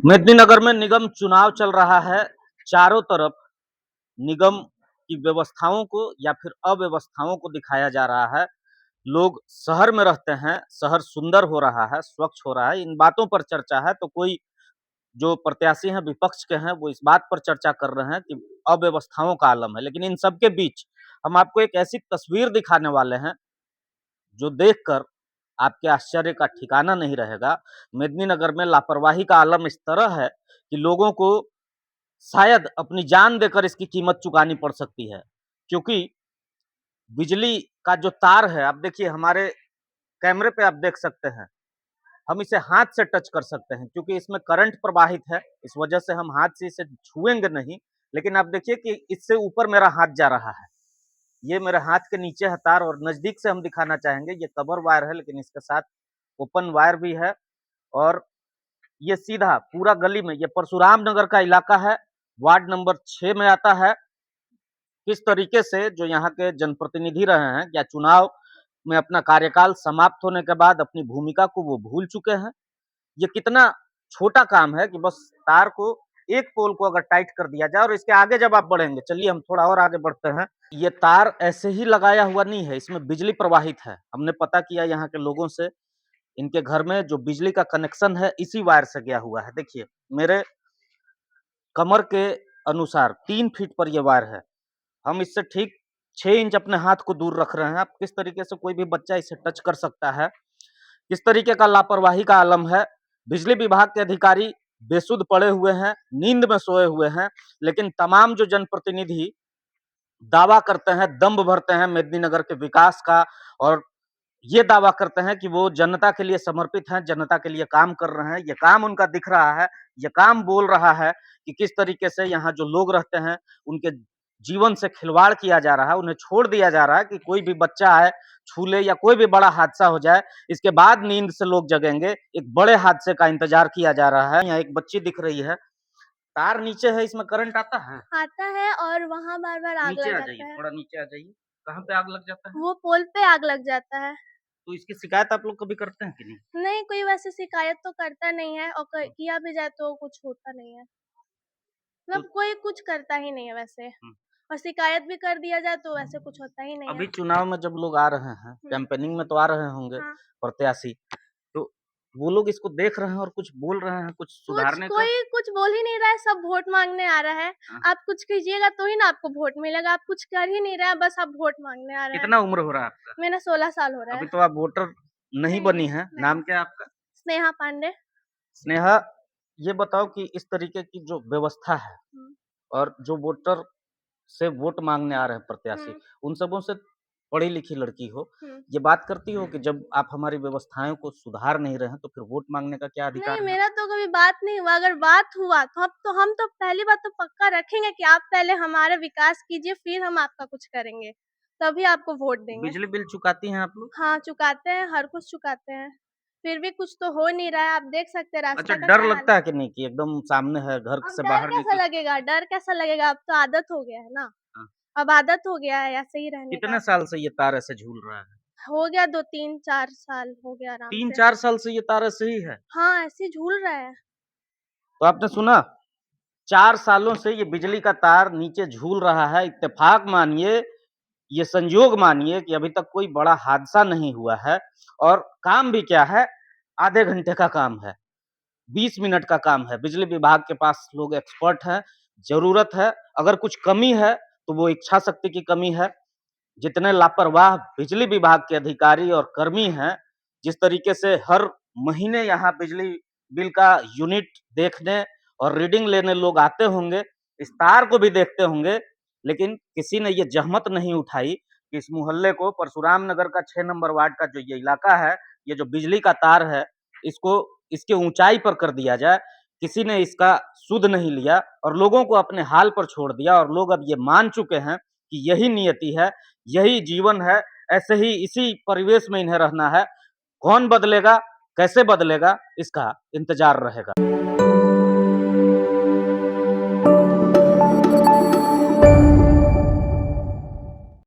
मेदिनीनगर में निगम चुनाव चल रहा है। चारों तरफ निगम की व्यवस्थाओं को या फिर अव्यवस्थाओं को दिखाया जा रहा है। लोग शहर में रहते हैं, शहर सुंदर हो रहा है, स्वच्छ हो रहा है, इन बातों पर चर्चा है। तो कोई जो प्रत्याशी हैं विपक्ष के हैं वो इस बात पर चर्चा कर रहे हैं कि अव्यवस्थाओं का आलम है। लेकिन इन सब के बीच हम आपको एक ऐसी तस्वीर दिखाने वाले हैं जो देखकर आपके आश्चर्य का ठिकाना नहीं रहेगा। मेदिनीनगर में लापरवाही का आलम इस तरह है कि लोगों को शायद अपनी जान देकर इसकी कीमत चुकानी पड़ सकती है। क्योंकि बिजली का जो तार है, आप देखिए हमारे कैमरे पे आप देख सकते हैं, हम इसे हाथ से टच कर सकते हैं क्योंकि इसमें करंट प्रवाहित है। इस वजह से हम हाथ से इसे छुएंगे नहीं। लेकिन आप देखिए कि इससे ऊपर मेरा हाथ जा रहा है, ये मेरे हाथ के नीचे है तार, और नजदीक से हम दिखाना चाहेंगे। ये कवर वायर है लेकिन इसके साथ ओपन वायर भी है, और ये सीधा पूरा गली में, ये परशुराम नगर का इलाका है, वार्ड नंबर 6 में आता है। किस तरीके से जो यहाँ के जनप्रतिनिधि रहे हैं, या चुनाव में अपना कार्यकाल समाप्त होने के बाद अपनी भूमिका को वो भूल चुके हैं। ये कितना छोटा काम है कि बस तार को, एक पोल को अगर टाइट कर दिया जाए, और इसके आगे जब आप बढ़ेंगे, चलिए हम थोड़ा और आगे बढ़ते हैं। ये तार ऐसे ही लगाया हुआ नहीं है, इसमें बिजली प्रवाहित है। हमने पता किया यहाँ के लोगों से, इनके घर में जो बिजली का कनेक्शन है इसी वायर से गया हुआ है। देखिए मेरे कमर के अनुसार 3 फीट पर यह वायर है। हम इससे ठीक 6 इंच अपने हाथ को दूर रख रहे हैं। आप किस तरीके से कोई भी बच्चा इसे टच कर सकता है, किस तरीके का लापरवाही का आलम है। बिजली विभाग के अधिकारी बेसुध पड़े हुए हैं, नींद में सोए हुए हैं। लेकिन तमाम जो जनप्रतिनिधि दावा करते हैं, दम्भ भरते हैं मेदिनीनगर के विकास का, और ये दावा करते हैं कि वो जनता के लिए समर्पित हैं, जनता के लिए काम कर रहे हैं। ये काम उनका दिख रहा है, ये काम बोल रहा है कि किस तरीके से यहाँ जो लोग रहते हैं उनके जीवन से खिलवाड़ किया जा रहा है, उन्हें छोड़ दिया जा रहा है कि कोई भी बच्चा आए, छू ले, या कोई भी बड़ा हादसा हो जाए, इसके बाद नींद से लोग जगेंगे। एक बड़े हादसे का इंतजार किया जा रहा है। यहाँ एक बच्ची दिख रही है, तार नीचे है, इसमें करंट आता है। आता है और वहाँ बार-बार आग नीचे लग आ जाता जाइए, है। थोड़ा नीचे आ जाइए। कहाँ पे आग लग जाता है? वो पोल पे आग लग जाता है। तो इसकी शिकायत आप लोग कभी करते हैं कि नहीं? नहीं, कोई वैसे शिकायत तो करता नहीं है, और किया भी जाए तो कुछ होता नहीं है। तो मतलब कोई कुछ करता ही नहीं है वैसे, और शिकायत भी कर दिया जाए तो वैसे कुछ होता ही नहीं है। अभी चुनाव में जब लोग आ रहे हैं, कैंपेनिंग में तो आ रहे होंगे हाँ। प्रत्याशी, तो वो लोग इसको देख रहे हैं और कुछ बोल रहे हैं, कुछ सुधारने का? कोई कुछ बोल ही नहीं रहा है, सब वोट मांगने आ रहा है। हाँ। आप कुछ कीजिएगा तो ही ना आपको वोट मिलेगा, आप कुछ कर ही नहीं रहे हैं, बस आप वोट मांगने आ रहे हैं। कितना उम्र हो रहा है आपका? मेरा 16 साल हो रहा अभी है। तो आप वोटर नहीं बनी है। नहीं। नाम क्या है आपका? स्नेहा पांडे। स्नेहा, ये बताओ कि इस तरीके की जो व्यवस्था है और जो वोटर से वोट मांगने आ रहे हैं प्रत्याशी, उन सबों से पढ़ी लिखी लड़की हो, ये बात करती हो कि जब आप हमारी व्यवस्थाओं को सुधार नहीं रहे हैं तो फिर वोट मांगने का क्या अधिकार नहीं, है? मेरा तो कभी बात नहीं हुआ। अगर बात हुआ तो हम तो पहली बात तो पक्का रखेंगे कि आप पहले हमारा विकास कीजिए, फिर हम आपका कुछ करेंगे, तभी आपको वोट देंगे। बिजली बिल चुकाती हैं आप लोग? हाँ, चुकाते हैं, हर कुछ चुकाते हैं। फिर भी कुछ तो हो नहीं रहा है, आप देख सकते हैं अच्छा, रास्ता का डर क्या हाल लगता है कि नहीं कि एकदम सामने है, घर अब से डर बाहर कैसा निकल? लगेगा? डर कैसा लगेगा? अब तो आदत हो गया है ना। हाँ। अब आदत हो गया है ऐसे ही रहने कितने का। साल से ये तार ऐसे झूल रहा है? हो गया 2, 3, 4 साल हो गया आराम से। 3-4 साल से ये तार ऐसे ही है? हाँ, ऐसे ही झूल रहा है। तो आपने सुना, 4 सालों से ये बिजली का तार नीचे झूल रहा है। इत्तेफाक मानिए, ये संयोग मानिए कि अभी तक कोई बड़ा हादसा नहीं हुआ है, और काम भी क्या है, आधे घंटे का काम है, 20 मिनट का काम है। बिजली विभाग के पास लोग एक्सपर्ट हैं, ज़रूरत है, अगर कुछ कमी है तो वो इच्छा शक्ति की कमी है। जितने लापरवाह बिजली विभाग के अधिकारी और कर्मी हैं, जिस तरीके से हर महीने यहाँ बिजली बिल का यूनिट देखने और रीडिंग लेने लोग आते होंगे, इस तार को भी देखते होंगे, लेकिन किसी ने ये जहमत नहीं उठाई कि इस मोहल्ले को, परशुराम नगर का 6 नंबर वार्ड का जो ये इलाका है, ये जो बिजली का तार है, इसको इसके ऊंचाई पर कर दिया जाए। किसी ने इसका सुध नहीं लिया और लोगों को अपने हाल पर छोड़ दिया, और लोग अब ये मान चुके हैं कि यही नियति है, यही जीवन है, ऐसे ही इसी परिवेश में इन्हें रहना है। कौन बदलेगा, कैसे बदलेगा, इसका इंतजार रहेगा।